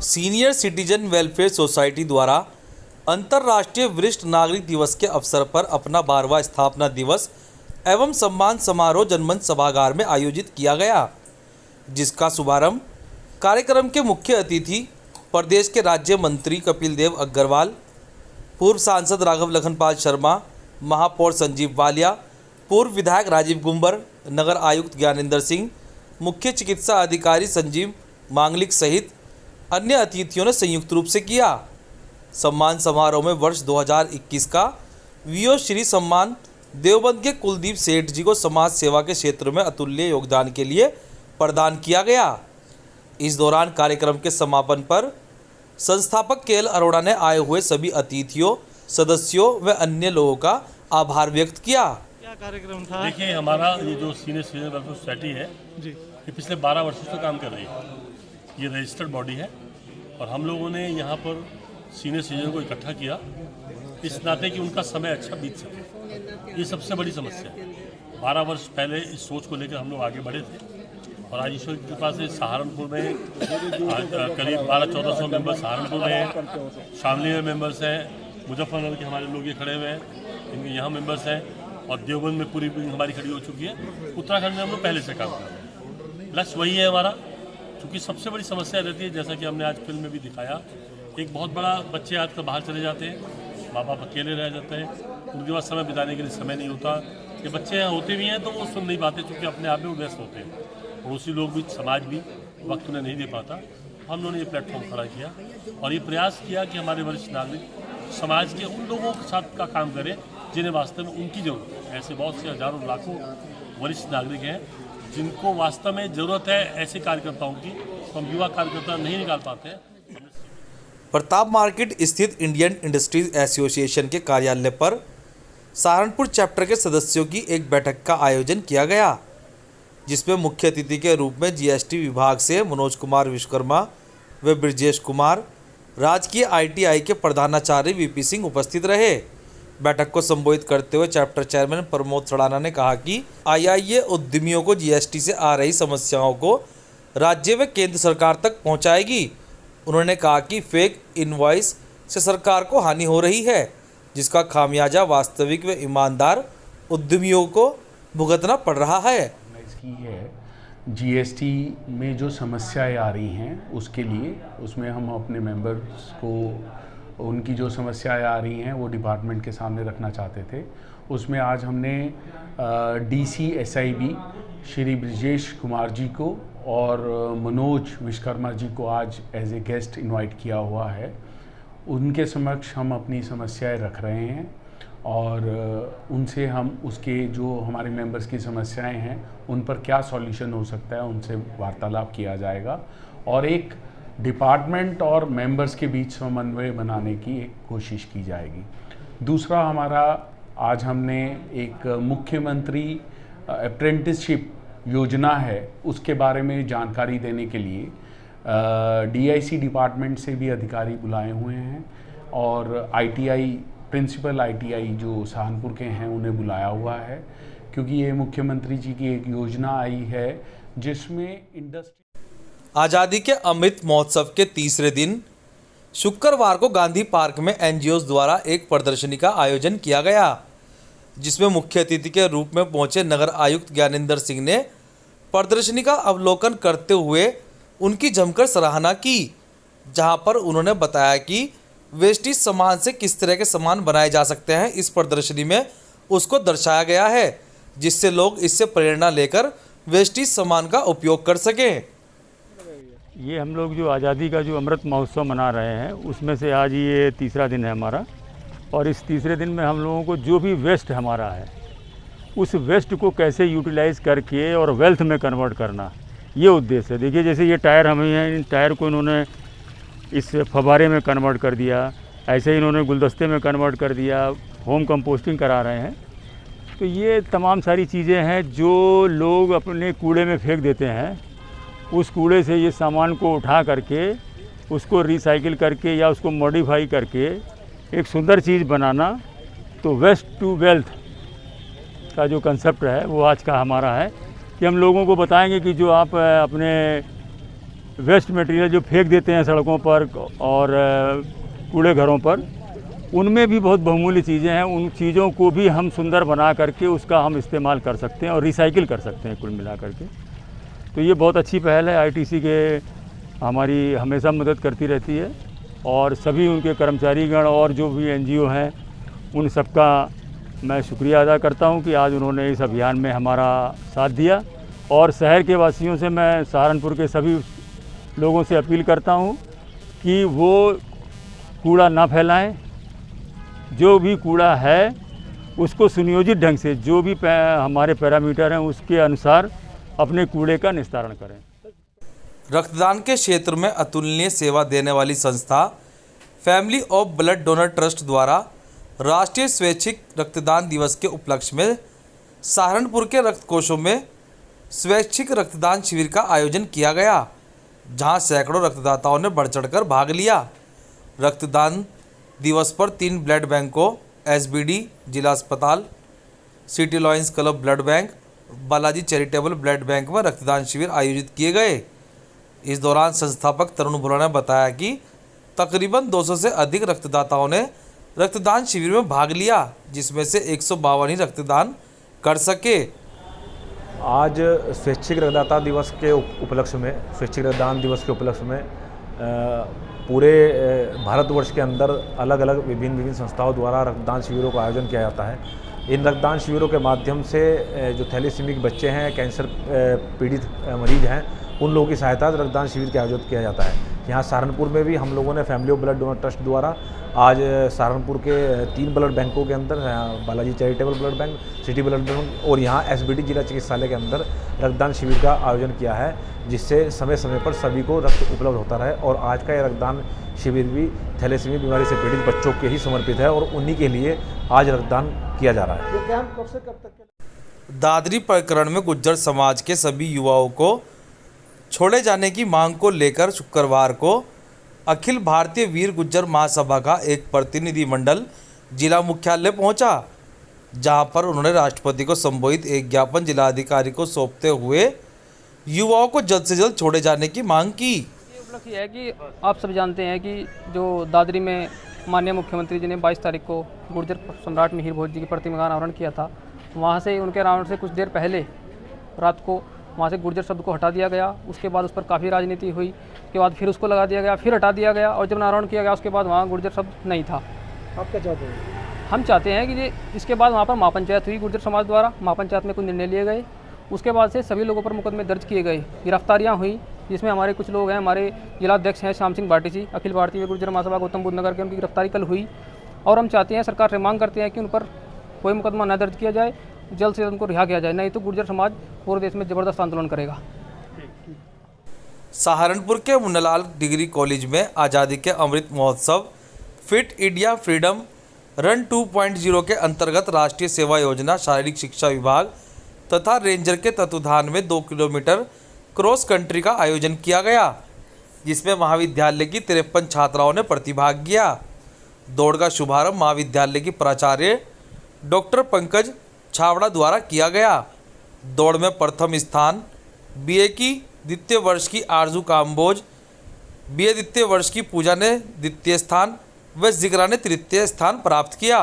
Senior citizen welfare society द्वारा अंतर्राष्ट्रीय वरिष्ठ नागरिक दिवस के अवसर पर अपना 12वां स्थापना दिवस एवं सम्मान समारोह जनमंच सभागार में आयोजित किया गया, जिसका शुभारंभ कार्यक्रम के मुख्य अतिथि प्रदेश के राज्य मंत्री कपिल देव अग्रवाल, पूर्व सांसद राघव लखनपाल शर्मा, महापौर संजीव वालिया, पूर्व विधायक राजीव गुंबर, नगर आयुक्त ज्ञानेंद्र सिंह, मुख्य चिकित्सा अधिकारी संजीव मांगलिक सहित अन्य अतिथियों ने संयुक्त रूप से किया। सम्मान समारोह में वर्ष 2021 का वीओ श्री सम्मान देवबंद के कुलदीप सेठ जी को समाज सेवा के क्षेत्र में अतुल्य योगदान के लिए प्रदान किया गया। इस दौरान कार्यक्रम के समापन पर संस्थापक केएल अरोड़ा ने आए हुए सभी अतिथियों, सदस्यों व अन्य लोगों का आभार व्यक्त किया। क्या कार्यक्रम था? देखिए, हमारा ये जो सीनियर सिटीजन वेलफेयर सोसाइटी है जी, ये पिछले 12 वर्षों से काम कर रही है। ये रजिस्टर्ड बॉडी है और हम लोगों ने यहाँ पर सीनियर सिटीजन को इकट्ठा किया इस नाते कि उनका समय अच्छा बीत सके। ये सबसे बड़ी समस्या है। 12 वर्ष पहले इस सोच को लेकर हम लोग आगे बढ़े थे और आज ईश्वर की कृपा से सहारनपुर में करीब 1200-1400 मेंबर सहारनपुर में हैं, शामली में मेंबर्स हैं, मुजफ्फरनगर के हमारे लोग ये खड़े हुए हैं, इनके यहाँ मेंबर्स हैं और देवबंद में पूरी हमारी खड़ी हो चुकी है। उत्तराखंड में हम लोग पहले से काम कर रहे हैं। लक्ष्य वही है हमारा, क्योंकि सबसे बड़ी समस्या रहती है, जैसा कि हमने आज फिल्म में भी दिखाया, एक बहुत बड़ा बच्चे आजकल बाहर चले जाते हैं, माँ बाप अकेले रह जाते हैं, उनके पास समय बिताने के लिए समय नहीं होता। ये बच्चे यहाँ होते भी हैं तो वो सुन नहीं पाते, क्योंकि अपने आप में वो व्यस्त होते हैं। पड़ोसी लोग भी, समाज भी वक्त उन्हें नहीं दे पाता। हम लोगों ने ये प्लेटफॉर्म खड़ा किया और ये प्रयास किया कि हमारे वरिष्ठ नागरिक समाज के उन लोगों के साथ का काम करें जिन्हें वास्तव में उनकी ज़रूरत है। ऐसे बहुत से हज़ारों लाखों वरिष्ठ नागरिक हैं जिनको वास्तव में ज़रूरत है ऐसे कार्यकर्ताओं की, तो हम युवा कार्यकर्ता नहीं निकाल पाते हैं। प्रताप मार्केट स्थित इंडियन इंडस्ट्रीज एसोसिएशन के कार्यालय पर सहारनपुर चैप्टर के सदस्यों की एक बैठक का आयोजन किया गया, जिसमें मुख्य अतिथि के रूप में जीएसटी विभाग से मनोज कुमार विश्वकर्मा व ब्रजेश कुमार, राजकीय आईटीआई के प्रधानाचार्य वीपी सिंह उपस्थित रहे। बैठक को संबोधित करते हुए चैप्टर चेयरमैन प्रमोद सड़ाना ने कहा कि आईआईए उद्यमियों को जीएसटी से आ रही समस्याओं को राज्य व केंद्र सरकार तक पहुंचाएगी। उन्होंने कहा कि फेक इनवॉइस से सरकार को हानि हो रही है, जिसका खामियाजा वास्तविक व ईमानदार उद्यमियों को भुगतना पड़ रहा है। इसकी है जीएसटी में जो समस्याएं आ रही हैं उसके लिए, उसमें हम अपने मेंबर्स को उनकी जो समस्याएं आ रही हैं वो डिपार्टमेंट के सामने रखना चाहते थे। उसमें आज हमने डीसी एसआईबी श्री ब्रजेश कुमार जी को और मनोज विश्वकर्मा जी को आज एज ए गेस्ट इनवाइट किया हुआ है। उनके समक्ष हम अपनी समस्याएं रख रहे हैं और उनसे हम उसके जो हमारे मेंबर्स की समस्याएं हैं उन पर क्या सॉल्यूशन हो सकता है उनसे वार्तालाप किया जाएगा और एक डिपार्टमेंट और मेंबर्स के बीच समन्वय बनाने की एक कोशिश की जाएगी। दूसरा, हमारा आज हमने एक मुख्यमंत्री अप्रेंटिसशिप योजना है उसके बारे में जानकारी देने के लिए डीआईसी डिपार्टमेंट से भी अधिकारी बुलाए हुए हैं और आईटीआई प्रिंसिपल आईटीआई जो सहारनपुर के हैं उन्हें बुलाया हुआ है, क्योंकि ये मुख्यमंत्री जी की एक योजना आई है जिसमें इंडस्ट्री। आज़ादी के अमृत महोत्सव के तीसरे दिन शुक्रवार को गांधी पार्क में एनजीओ द्वारा एक प्रदर्शनी का आयोजन किया गया, जिसमें मुख्य अतिथि के रूप में पहुंचे नगर आयुक्त ज्ञानेंद्र सिंह ने प्रदर्शनी का अवलोकन करते हुए उनकी जमकर सराहना की, जहां पर उन्होंने बताया कि वेस्टेज सामान से किस तरह के सामान बनाए जा सकते हैं। इस प्रदर्शनी में उसको दर्शाया गया है, जिससे लोग इससे प्रेरणा लेकर वेस्टेज सामान का उपयोग कर सकें। ये हम लोग जो आज़ादी का जो अमृत महोत्सव मना रहे हैं उसमें से आज ये तीसरा दिन है हमारा, और इस तीसरे दिन में हम लोगों को जो भी वेस्ट हमारा है उस वेस्ट को कैसे यूटिलाइज़ करके और वेल्थ में कन्वर्ट करना, ये उद्देश्य है। देखिए, जैसे ये टायर हमें हैं, इन टायर को इन्होंने इस फव्वारे में कन्वर्ट कर दिया, ऐसे ही इन्होंने गुलदस्ते में कन्वर्ट कर दिया, होम कंपोस्टिंग करा रहे हैं। तो ये तमाम सारी चीज़ें हैं जो लोग अपने कूड़े में फेंक देते हैं, उस कूड़े से ये सामान को उठा करके उसको रिसाइकिल करके या उसको मॉडिफाई करके एक सुंदर चीज़ बनाना। तो वेस्ट टू वेल्थ का जो कंसेप्ट है वो आज का हमारा है कि हम लोगों को बताएंगे कि जो आप अपने वेस्ट मटेरियल जो फेंक देते हैं सड़कों पर और कूड़े घरों पर, उनमें भी बहुत बहुमूल्य चीज़ें हैं। उन चीज़ों को भी हम सुंदर बना करके उसका हम इस्तेमाल कर सकते हैं और रिसाइकिल कर सकते हैं कुल मिला करके। तो ये बहुत अच्छी पहल है। आईटीसी के हमारी हमेशा मदद करती रहती है और सभी उनके कर्मचारीगण और जो भी एनजीओ हैं उन सबका मैं शुक्रिया अदा करता हूं कि आज उन्होंने इस अभियान में हमारा साथ दिया। और शहर के वासियों से मैं सहारनपुर के सभी लोगों से अपील करता हूं कि वो कूड़ा ना फैलाएं। जो भी कूड़ा है उसको सुनियोजित ढंग से, जो भी हमारे पैरामीटर हैं उसके अनुसार अपने कूड़े का निस्तारण करें। रक्तदान के क्षेत्र में अतुलनीय सेवा देने वाली संस्था family of blood donor trust द्वारा राष्ट्रीय स्वैच्छिक रक्तदान दिवस के उपलक्ष्य में सहारनपुर के रक्त कोषों में स्वैच्छिक रक्तदान शिविर का आयोजन किया गया, जहां सैकड़ों रक्तदाताओं ने बढ़ चढ़कर भाग लिया। रक्तदान दिवस पर 3 ब्लड बैंकों एसबीडी जिला अस्पताल, city lions club blood bank, Balaji charitable blood bank में रक्तदान शिविर आयोजित किए गए। इस दौरान संस्थापक तरुण भुरा ने बताया कि तकरीबन 200 से अधिक रक्तदाताओं ने रक्तदान शिविर में भाग लिया, जिसमें से 152 ही रक्तदान कर सके। आज स्वैच्छिक रक्तदाता दिवस के उपलक्ष्य में, स्वैच्छिक रक्तदान दिवस के उपलक्ष्य में पूरे भारतवर्ष के अंदर अलग अलग विभिन्न संस्थाओं द्वारा रक्तदान शिविरों का आयोजन किया जाता है। इन रक्तदान शिविरों के माध्यम से जो थैलेसीमिक बच्चे हैं, कैंसर पीड़ित मरीज हैं, उन लोगों की सहायता रक्तदान शिविर के आयोजित किया जाता है। यहाँ सहारनपुर में भी हम लोगों ने family of blood donor trust द्वारा आज सहारनपुर के 3 ब्लड बैंकों के अंदर, Balaji charitable blood bank, city blood bank और यहाँ एसबीडी जिला चिकित्सालय के अंदर रक्तदान शिविर का आयोजन किया है, जिससे समय समय पर सभी को रक्त उपलब्ध होता रहे। और आज का ये रक्तदान शिविर भी थैलेसीमिया बीमारी से पीड़ित बच्चों के ही समर्पित है और उन्हीं के लिए आज रक्तदान किया जा रहा है। ये कैंप कब से कब तक? दादरी प्रकरण में गुज्जर समाज के सभी युवाओं को छोड़े जाने की मांग को लेकर शुक्रवार को अखिल भारतीय वीर गुज्जर महासभा का एक प्रतिनिधिमंडल जिला मुख्यालय पहुंचा, जहां पर उन्होंने राष्ट्रपति को संबोधित एक ज्ञापन जिलाधिकारी को सौंपते हुए युवाओं को जल्द से जल्द छोड़े जाने की मांग की। ये उपलक्ष्य है कि आप सब जानते हैं कि जो दादरी में माननीय मुख्यमंत्री जी ने 22 तारीख को गुर्जर सम्राट मिहिर भोज जी की प्रतिमा का अनावरण किया था। वहाँ से उनके अनावरण से कुछ देर पहले रात को वहाँ से गुर्जर शब्द को हटा दिया गया। उसके बाद उस पर काफ़ी राजनीति हुई, उसके बाद फिर उसको लगा दिया गया, फिर हटा दिया गया और जब अनावरण किया गया उसके बाद वहाँ गुर्जर शब्द नहीं था। आप क्या चाहते हैं? हम चाहते हैं कि इसके बाद वहाँ पर महापंचायत हुई गुर्जर समाज द्वारा, महापंचायत में कुछ निर्णय लिए गए। उसके बाद से सभी लोगों पर मुकदमे दर्ज किए गए, गिरफ्तारियाँ हुई, जिसमें हमारे कुछ लोग हैं, हमारे जिलाध्यक्ष हैं श्याम सिंह भाटी जी, अखिल भारतीय गुर्जर महासभा गौतम बुद्ध नगर के, उनकी गिरफ्तारी कल हुई। और हम चाहते हैं, सरकार से मांग करते हैं कि उन पर कोई मुकदमा न दर्ज किया जाए, जल्द से जल्द उनको रिहा किया जाए, नहीं तो गुर्जर समाज पूरे देश में ज़बरदस्त आंदोलन करेगा। सहारनपुर के मुन्नालाल डिग्री कॉलेज में आज़ादी के Amrit Mahotsav fit India freedom run 2.0 के अंतर्गत राष्ट्रीय सेवा योजना, शारीरिक शिक्षा विभाग तथा रेंजर के तत्वाधान में 2 किलोमीटर क्रॉस कंट्री का आयोजन किया गया, जिसमें महाविद्यालय की 53 छात्राओं ने प्रतिभाग किया। दौड़ का शुभारंभ महाविद्यालय की प्राचार्य डॉक्टर पंकज छावड़ा द्वारा किया गया। दौड़ में प्रथम स्थान बीए की द्वितीय वर्ष की आरजू काम्बोज, बीए द्वितीय वर्ष की पूजा ने द्वितीय स्थान व जिगरा ने तृतीय स्थान प्राप्त किया।